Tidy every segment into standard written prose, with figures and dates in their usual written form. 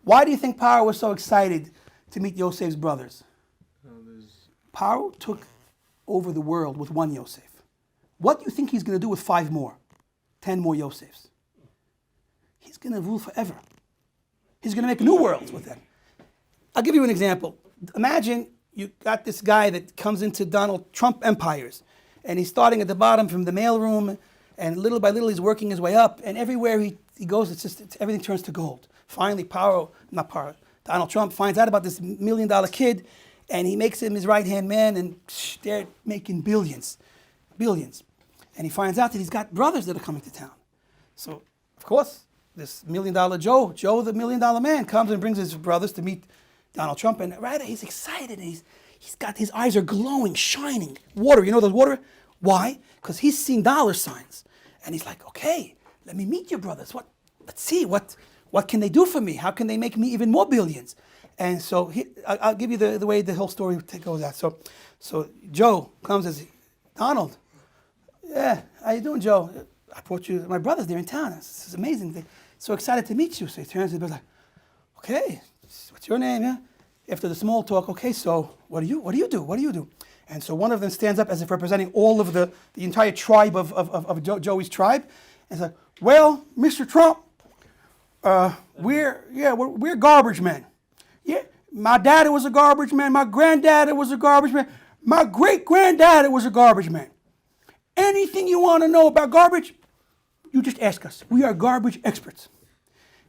Why do you think Pharaoh was so excited to meet Yosef's brothers? Pharaoh took over the world with one Yosef. What do you think he's going to do with 5 more? 10 more Yosefs? He's going to rule forever. He's going to make new worlds with them. I'll give you an example. Imagine you got this guy that comes into Donald Trump empires, and he's starting at the bottom from the mailroom, and little by little he's working his way up, and everywhere he goes, everything turns to gold. Finally, Donald Trump finds out about this $1 million kid, and he makes him his right-hand man, and they're making billions. And he finds out that he's got brothers that are coming to town. So, of course, this $1 million Joe the $1 million man, comes and brings his brothers to meet Donald Trump, and right, he's excited, and he's got, his eyes are glowing, shining. Water, you know those water? Why? Because he's seen dollar signs. And he's like, okay, let me meet your brothers. Let's see, what can they do for me? How can they make me even more billions? And so I'll give you the way the whole story goes out. So Joe comes as, Donald, yeah, how you doing, Joe? I brought you, my brothers, they're in town. This is amazing. They're so excited to meet you. So he turns to the brother, like, okay, what's your name? Yeah. After the small talk, okay, so what do you do? And so one of them stands up as if representing all of the entire tribe of Joey's tribe. And it's like, well, Mr. Trump, we're garbage men. Yeah, my daddy was a garbage man. My granddaddy was a garbage man. My great-granddaddy was a garbage man. Anything you want to know about garbage, you just ask us. We are garbage experts.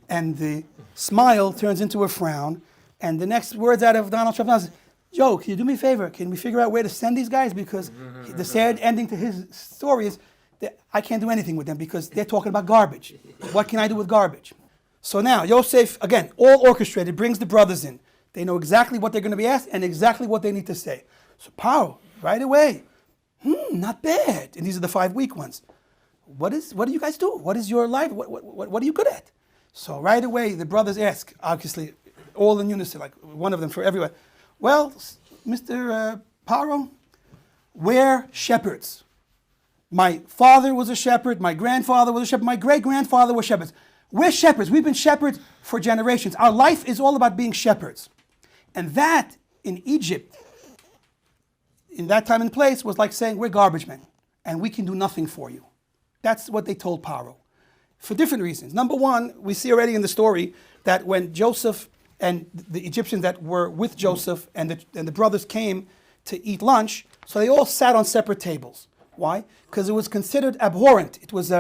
And the smile turns into a frown. And the next words out of Donald Trump is, Joe, can you do me a favor? Can we figure out where to send these guys? Because the sad ending to his story is that I can't do anything with them because they're talking about garbage. What can I do with garbage? So now, Yosef, again, all orchestrated, brings the brothers in. They know exactly what they're going to be asked and exactly what they need to say. So Pharaoh, right away, not bad. And these are the 5 weak ones. What do you guys do? What is your life? What are you good at? So right away, the brothers ask, obviously, all in unison, like one of them for everyone. Well, Mr. Pharaoh, we're shepherds. My father was a shepherd. My grandfather was a shepherd. My great-grandfather was shepherds. We're shepherds. We've been shepherds for generations. Our life is all about being shepherds. And that, in Egypt, in that time and place, was like saying, we're garbage men, and we can do nothing for you. That's what they told Pharaoh, for different reasons. Number one, we see already in the story that when Joseph and the Egyptians that were with Joseph and the brothers came to eat lunch, so they all sat on separate tables. Why? Because it was considered abhorrent. It was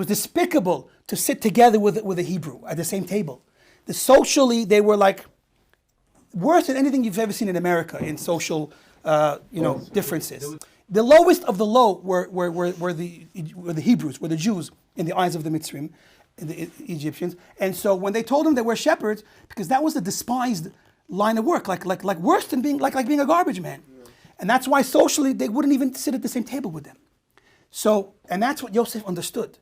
despicable to sit together with a Hebrew at the same table. Socially, they were like worse than anything you've ever seen in America in social differences. The lowest of the low were the Hebrews, were the Jews in the eyes of the Mitzrim, the Egyptians. And so when they told them they were shepherds, because that was a despised line of work, like worse than being being a garbage man. Yeah. And that's why socially they wouldn't even sit at the same table with them. So, and that's what Yosef understood.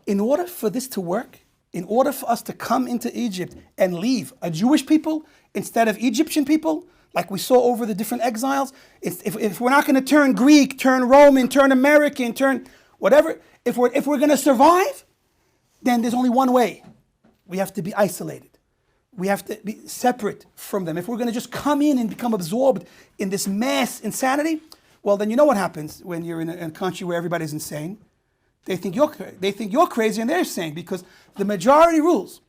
In order for this to work, in order for us to come into Egypt and leave a Jewish people instead of Egyptian people, like we saw over the different exiles, if we're not going to turn Greek, turn Roman, turn American, turn whatever, if we're going to survive, then there's only one way. We have to be isolated. We have to be separate from them. If we're going to just come in and become absorbed in this mass insanity, well, then you know what happens when you're in a country where everybody's insane. They think you're crazy and they're insane because the majority rules.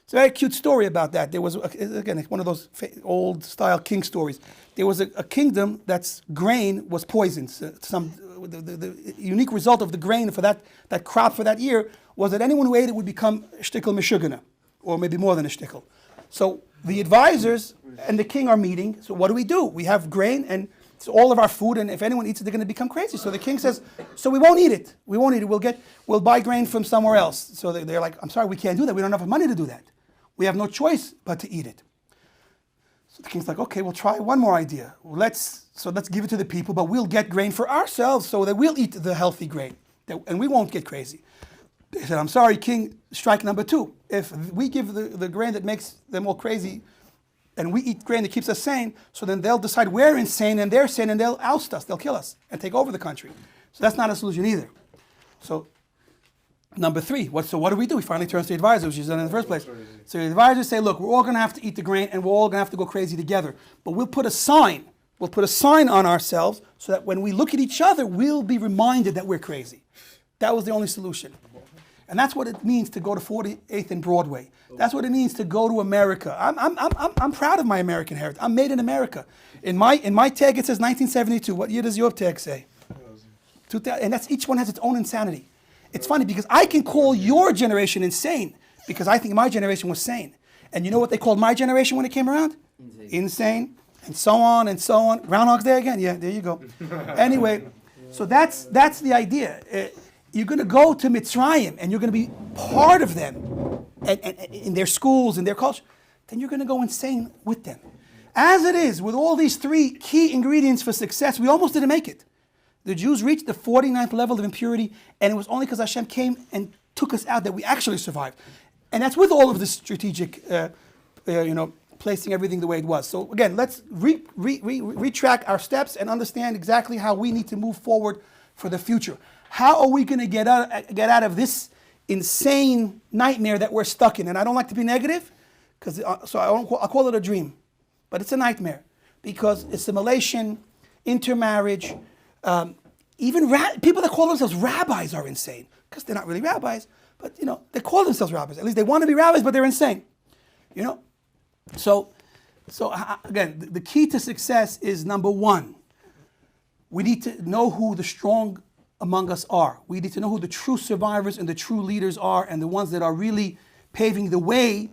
It's a very cute story about that. There was, again, one of those old-style king stories. There was a kingdom that's grain was poisoned. The unique result of the grain for that crop for that year was that anyone who ate it would become a shtickle meshugana, or maybe more than a shtickle. So the advisors and the king are meeting. So what do? We have grain, and it's all of our food, and if anyone eats it, they're going to become crazy. So the king says, so we won't eat it. We won't eat it. We'll buy grain from somewhere else. So they're like, I'm sorry, we can't do that. We don't have money to do that. We have no choice but to eat it. So the king's like, okay, we'll try one more idea. Let's give it to the people, but we'll get grain for ourselves so that we'll eat the healthy grain, and we won't get crazy. They said, I'm sorry, king, strike number 2. If we give the grain that makes them all crazy, and we eat grain that keeps us sane, so then they'll decide we're insane and they're sane, and they'll oust us, they'll kill us, and take over the country. So that's not a solution either. So Number three, what do we do? We finally turn to the advisor, which is done in the first place. So the advisors say, look, we're all going to have to eat the grain and we're all going to have to go crazy together. But we'll put a sign. We'll put a sign on ourselves so that when we look at each other, we'll be reminded that we're crazy. That was the only solution. And that's what it means to go to 48th and Broadway. That's what it means to go to America. I'm proud of my American heritage. I'm made in America. In my tag, it says 1972. What year does your tag say? 2000. And that's, each one has its own insanity. It's funny because I can call your generation insane because I think my generation was sane. And you know what they called my generation when it came around? Insane. And so on and so on. Groundhog's Day again? Yeah, there you go. Anyway, so that's the idea. You're going to go to Mitzrayim and you're going to be part of them and in their schools and their culture. Then you're going to go insane with them. As it is, with all these three key ingredients for success, we almost didn't make it. The Jews reached the 49th level of impurity, and it was only because Hashem came and took us out that we actually survived. And that's with all of the strategic, placing everything the way it was. So again, let's retrack our steps and understand exactly how we need to move forward for the future. How are we going to get out of this insane nightmare that we're stuck in? And I don't like to be negative, I'll call it a dream, but it's a nightmare because assimilation, intermarriage. Even people that call themselves rabbis are insane because they're not really rabbis, but they call themselves rabbis. At least they want to be rabbis, but they're insane. So again, the key to success is number one. We need to know who the strong among us are. We need to know who the true survivors and the true leaders are, and the ones that are really paving the way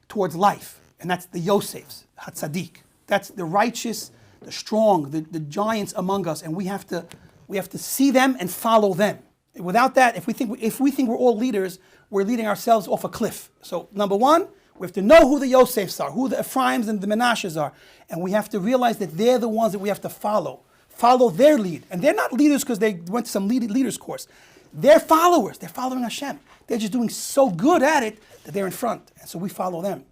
towards life. And that's the yosefs, hatzadik. That's the righteous, the strong, the giants among us, and we have to see them and follow them. Without that, if we think we're all leaders, we're leading ourselves off a cliff. So number one, we have to know who the Yosefs are, who the Ephraims and the Menashes are, and we have to realize that they're the ones that we have to follow their lead. And they're not leaders because they went to some leaders course. They're followers. They're following Hashem. They're just doing so good at it that they're in front, and so we follow them.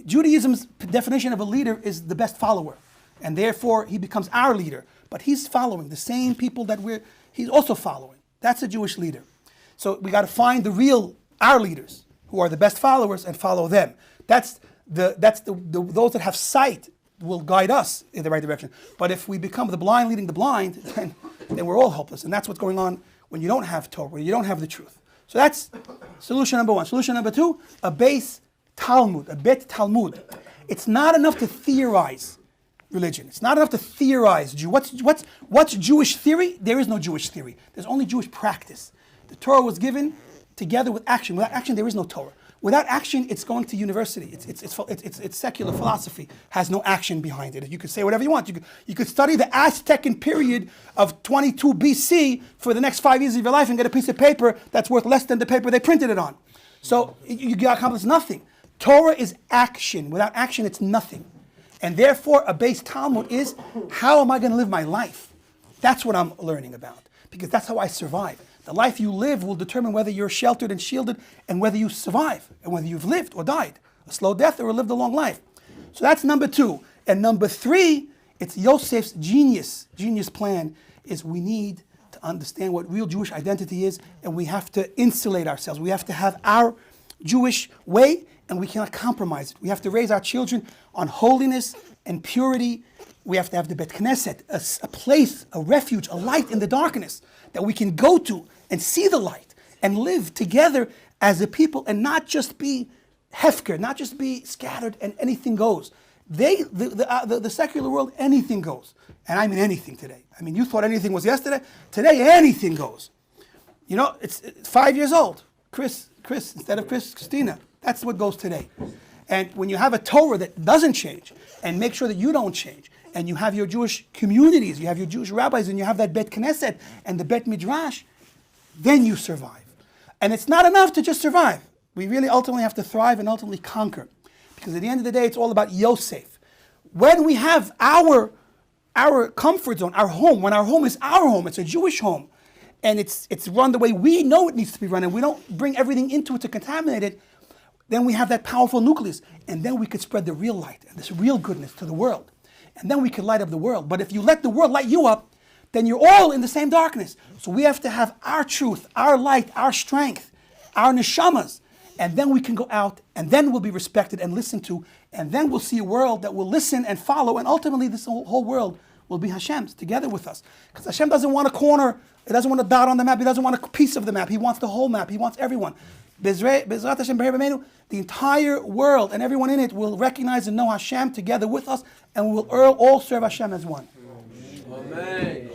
Judaism's definition of a leader is the best follower. And therefore, he becomes our leader. But he's following the same people that he's also following. That's a Jewish leader. So we got to find our leaders, who are the best followers, and follow them. Those that have sight will guide us in the right direction. But if we become the blind leading the blind, then we're all helpless. And that's what's going on when you don't have Torah, when you don't have the truth. So that's solution number one. Solution number two, a base Talmud, a bet Talmud. It's not enough to theorize religion. It's not enough to theorize. What's Jewish theory? There is no Jewish theory. There's only Jewish practice. The Torah was given together with action. Without action, there is no Torah. Without action, it's going to university. It's secular philosophy. Has no action behind it. You could say whatever you want. You could study the Aztecan period of 22 BC for the next 5 years of your life and get a piece of paper that's worth less than the paper they printed it on. So you accomplish nothing. Torah is action. Without action, it's nothing. And therefore, a base Talmud is, how am I going to live my life? That's what I'm learning about, because that's how I survive. The life you live will determine whether you're sheltered and shielded and whether you survive and whether you've lived or died, a slow death or lived a long life. So that's number two. And number three, it's Yosef's genius plan is we need to understand what real Jewish identity is, and we have to insulate ourselves. We have to have our Jewish way, and we cannot compromise it. We have to raise our children on holiness and purity. We have to have the Bet Knesset, a place, a refuge, a light in the darkness that we can go to and see the light and live together as a people and not just be hefker, not just be scattered and anything goes. The secular world, anything goes. And I mean anything today. I mean, you thought anything was yesterday. Today, anything goes. It's 5 years old. Chris instead of Christina. That's what goes today. And when you have a Torah that doesn't change, and make sure that you don't change, and you have your Jewish communities, you have your Jewish rabbis, and you have that Bet Knesset and the Bet Midrash, then you survive. And it's not enough to just survive. We really ultimately have to thrive and ultimately conquer. Because at the end of the day, it's all about Yosef. When we have our comfort zone, our home, when our home is our home, it's a Jewish home, and it's run the way we know it needs to be run, and we don't bring everything into it to contaminate it, then we have that powerful nucleus, and then we could spread the real light and this real goodness to the world. And then we could light up the world. But if you let the world light you up, then you're all in the same darkness. So we have to have our truth, our light, our strength, our neshamas. And then we can go out, and then we'll be respected and listened to, and then we'll see a world that will listen and follow, and ultimately this whole world will be Hashem's together with us. Because Hashem doesn't want a corner, He doesn't want a dot on the map, He doesn't want a piece of the map, He wants the whole map, He wants everyone. Bezrat Hashem, the entire world and everyone in it will recognize and know Hashem together with us, and we will all serve Hashem as one. Amen.